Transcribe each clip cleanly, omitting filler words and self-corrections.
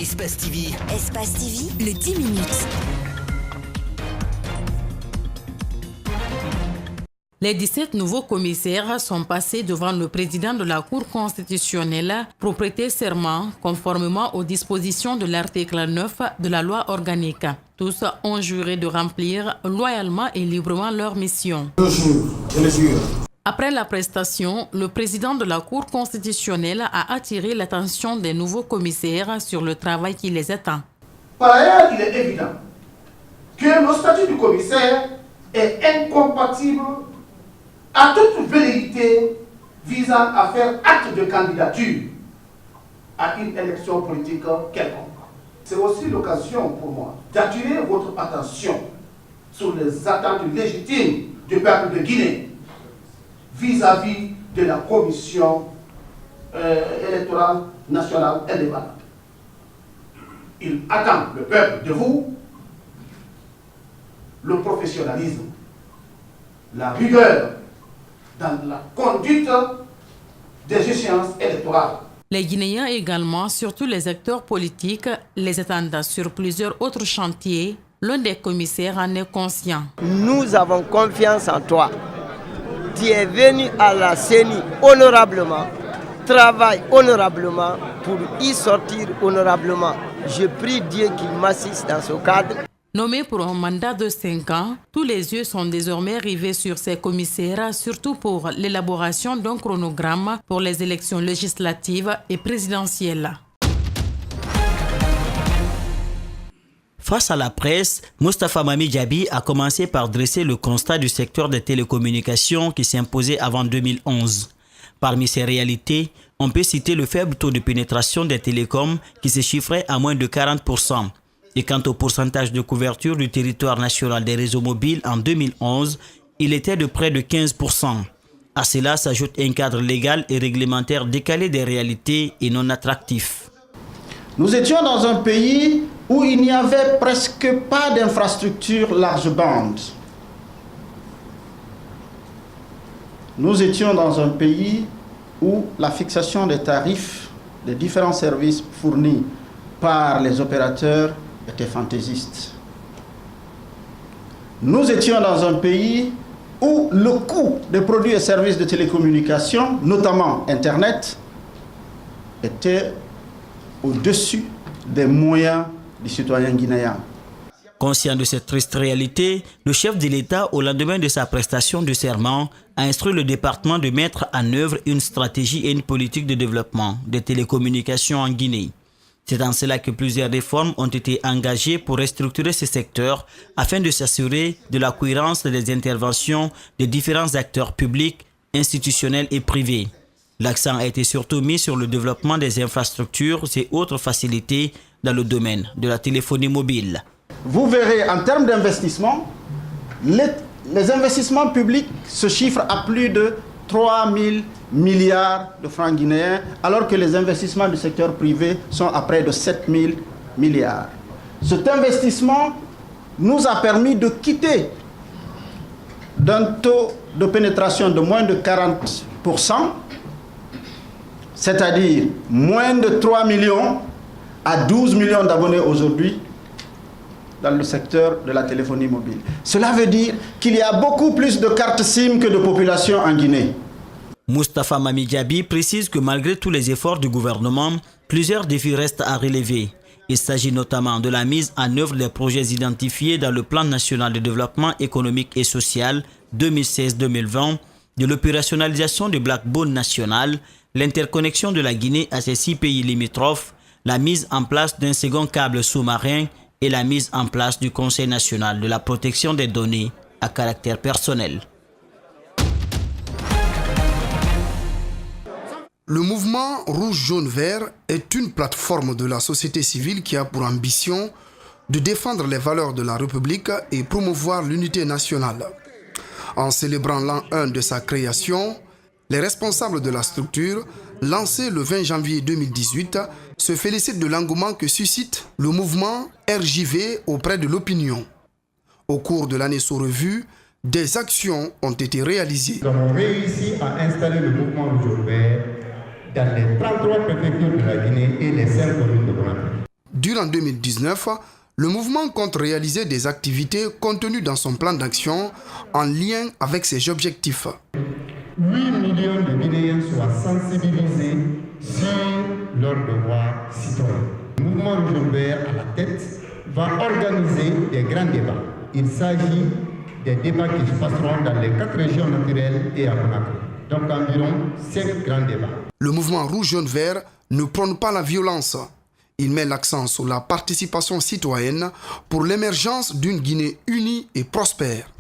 Espace TV. Espace TV, le 10 minutes. Les 17 nouveaux commissaires sont passés devant le président de la Cour constitutionnelle pour prêter serment conformément aux dispositions de l'article 9 de la loi organique. Tous ont juré de remplir loyalement et librement leur mission. Je le jure. Après la prestation, le président de la Cour constitutionnelle a attiré l'attention des nouveaux commissaires sur le travail qui les attend. Par ailleurs, il est évident que le statut du commissaire est incompatible à toute velléité visant à faire acte de candidature à une élection politique quelconque. C'est aussi l'occasion pour moi d'attirer votre attention sur les attentes légitimes du peuple de Guinée vis-à-vis de la commission électorale nationale indépendante. Il attend le peuple de vous le professionnalisme, la rigueur dans la conduite des échéances électorales. Les Guinéens également, surtout les acteurs politiques, les attendent sur plusieurs autres chantiers. L'un des commissaires en est conscient. Nous avons confiance en toi. Tu es venu à la CENI honorablement, travaille honorablement pour y sortir honorablement. Je prie Dieu qu'il m'assiste dans ce cadre. Nommé pour un mandat de 5 ans, tous les yeux sont désormais rivés sur ces commissaires, surtout pour l'élaboration d'un chronogramme pour les élections législatives et présidentielles. Face à la presse, Moustapha Mami Diaby a commencé par dresser le constat du secteur des télécommunications qui s'imposait avant 2011. Parmi ces réalités, on peut citer le faible taux de pénétration des télécoms qui se chiffrait à moins de 40%. Et quant au pourcentage de couverture du territoire national des réseaux mobiles en 2011, il était de près de 15%. À cela s'ajoute un cadre légal et réglementaire décalé des réalités et non attractif. Nous étions dans un pays où il n'y avait presque pas d'infrastructure large bande. Nous étions dans un pays où la fixation des tarifs des différents services fournis par les opérateurs était fantaisiste. Nous étions dans un pays où le coût des produits et services de télécommunication, notamment Internet, était au-dessus des moyens des citoyens guinéens. Conscient de cette triste réalité, le chef de l'État, au lendemain de sa prestation de serment, a instruit le département de mettre en œuvre une stratégie et une politique de développement des télécommunications en Guinée. C'est en cela que plusieurs réformes ont été engagées pour restructurer ce secteur afin de s'assurer de la cohérence des interventions des différents acteurs publics, institutionnels et privés. L'accent a été surtout mis sur le développement des infrastructures et autres facilités dans le domaine de la téléphonie mobile. Vous verrez, en termes d'investissement, les investissements publics se chiffrent à plus de 3 000 milliards de francs guinéens, alors que les investissements du secteur privé sont à près de 7 000 milliards. Cet investissement nous a permis de quitter d'un taux de pénétration de moins de 40%, c'est-à-dire moins de 3 millions à 12 millions d'abonnés aujourd'hui dans le secteur de la téléphonie mobile. Cela veut dire qu'il y a beaucoup plus de cartes SIM que de population en Guinée. Moustapha Mami Diaby précise que malgré tous les efforts du gouvernement, plusieurs défis restent à relever. Il s'agit notamment de la mise en œuvre des projets identifiés dans le Plan national de développement économique et social 2016-2020, de l'opérationnalisation du Blackbone national, l'interconnexion de la Guinée à ses 6 pays limitrophes, la mise en place d'un second câble sous-marin et la mise en place du Conseil national de la protection des données à caractère personnel. Le mouvement Rouge-Jaune-Vert est une plateforme de la société civile qui a pour ambition de défendre les valeurs de la République et promouvoir l'unité nationale. En célébrant l'an 1 de sa création, les responsables de la structure, lancée le 20 janvier 2018, se félicitent de l'engouement que suscite le mouvement RJV auprès de l'opinion. Au cours de l'année sous revue, des actions ont été réalisées. Nous avons réussi à installer le mouvement Rouge-Vert dans les 33 préfectures de la Guinée et les 5 communes de Conakry. Durant 2019, le mouvement compte réaliser des activités contenues dans son plan d'action en lien avec ses objectifs. 8 millions de Guinéens soient sensibilisés sur leurs devoirs citoyens. Le mouvement Rouge Jaune Vert à la tête va organiser des grands débats. Il s'agit des débats qui se passeront dans les 4 régions naturelles et à Conakry. Donc environ 5 grands débats. Le mouvement Rouge Jaune Vert ne prône pas la violence. Il met l'accent sur la participation citoyenne pour l'émergence d'une Guinée unie et prospère.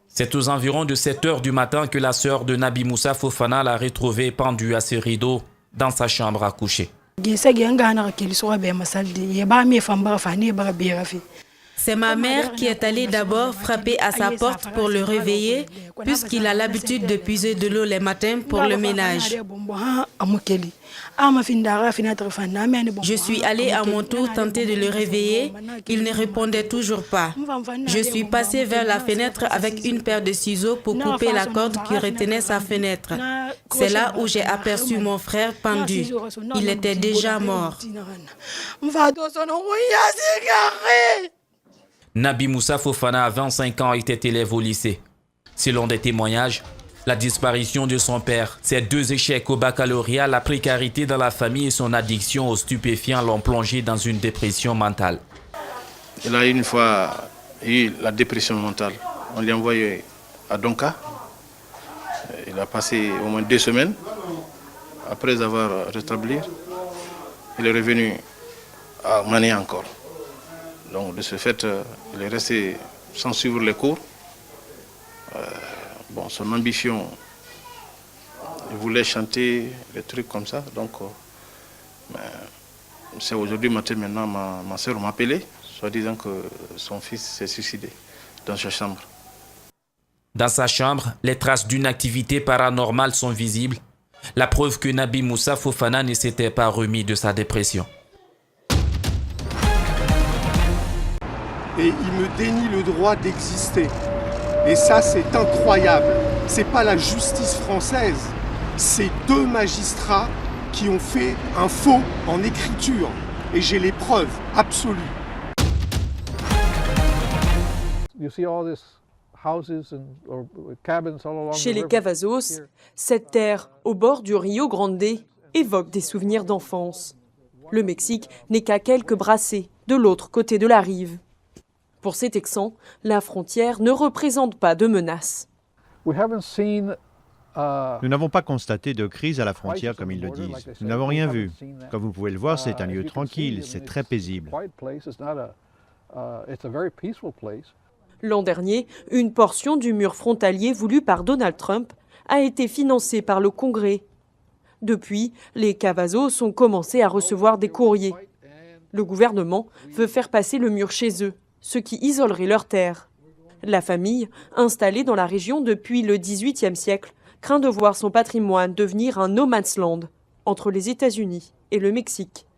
C'est aux environs de 7 h du matin que la sœur de Nabi Moussa Fofana l'a retrouvée pendue à ses rideaux dans sa chambre à coucher. C'est ma mère qui est allée d'abord frapper à sa porte pour le réveiller, puisqu'il a l'habitude de puiser de l'eau les matins pour le ménage. Je suis allée à mon tour tenter de le réveiller, il ne répondait toujours pas. Je suis passée vers la fenêtre avec une paire de ciseaux pour couper la corde qui retenait sa fenêtre. C'est là où j'ai aperçu mon frère pendu. Il était déjà mort. Nabi Moussa Fofana, à 25 ans, était élève au lycée. Selon des témoignages, la disparition de son père, ses 2 échecs au baccalauréat, la précarité dans la famille et son addiction aux stupéfiants l'ont plongé dans une dépression mentale. Il a une fois eu la dépression mentale. On l'a envoyé à Donka. Il a passé au moins 2 semaines. Après avoir rétabli, il est revenu à Mané encore. Donc de ce fait, il est resté sans suivre les cours. Son ambition, il voulait chanter, des trucs comme ça. Donc, c'est aujourd'hui matin maintenant, ma soeur m'a appelé, soit disant que son fils s'est suicidé dans sa chambre. Dans sa chambre, les traces d'une activité paranormale sont visibles. La preuve que Nabi Moussa Fofana ne s'était pas remis de sa dépression. Et il me dénie le droit d'exister. Et ça, c'est incroyable. C'est pas la justice française. C'est 2 magistrats qui ont fait un faux en écriture. Et j'ai les preuves absolues. Chez les Cavazos, cette terre au bord du Rio Grande évoque des souvenirs d'enfance. Le Mexique n'est qu'à quelques brassées de l'autre côté de la rive. Pour ces Texans, la frontière ne représente pas de menace. Nous n'avons pas constaté de crise à la frontière comme ils le disent. Nous n'avons rien vu. Comme vous pouvez le voir, c'est un lieu tranquille, c'est très paisible. L'an dernier, une portion du mur frontalier voulu par Donald Trump a été financée par le Congrès. Depuis, les Cavazos ont commencé à recevoir des courriers. Le gouvernement veut faire passer le mur chez eux, ce qui isolerait leurs terres. La famille, installée dans la région depuis le XVIIIe siècle, craint de voir son patrimoine devenir un no man's land entre les États-Unis et le Mexique.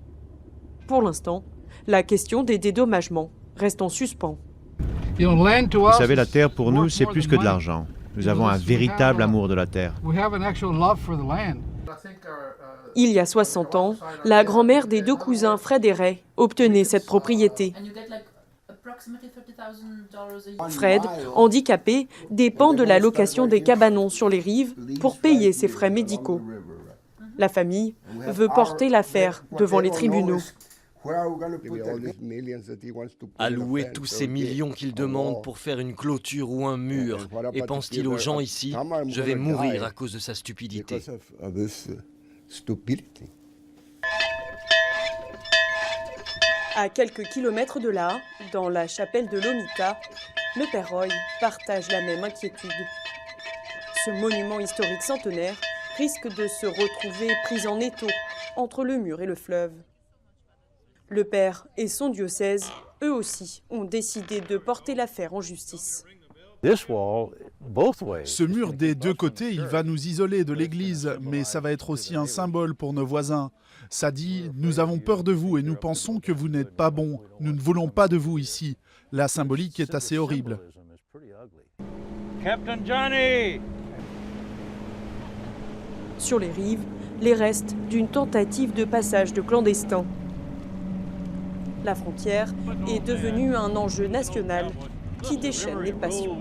Pour l'instant, la question des dédommagements reste en suspens. Vous savez, la terre pour nous, c'est plus que de l'argent. Nous avons un véritable amour de la terre. Il y a 60 ans, la grand-mère des 2 cousins Fred et Ray obtenait cette propriété. Fred, handicapé, dépend de la location des cabanons sur les rives pour payer ses frais médicaux. La famille veut porter l'affaire devant les tribunaux. Allouer tous ces millions qu'ils demandent pour faire une clôture ou un mur. Et pense-t-il aux gens ici, je vais mourir à cause de sa stupidité. À quelques kilomètres de là, dans la chapelle de l'Omita, le père Roy partage la même inquiétude. Ce monument historique centenaire risque de se retrouver pris en étau entre le mur et le fleuve. Le père et son diocèse, eux aussi, ont décidé de porter l'affaire en justice. Ce mur des 2 côtés, il va nous isoler de l'église, mais ça va être aussi un symbole pour nos voisins. Ça dit, nous avons peur de vous et nous pensons que vous n'êtes pas bon. Nous ne voulons pas de vous ici. La symbolique est assez horrible. Captain Johnny! Sur les rives, les restes d'une tentative de passage de clandestins. La frontière est devenue un enjeu national qui déchaîne les passions.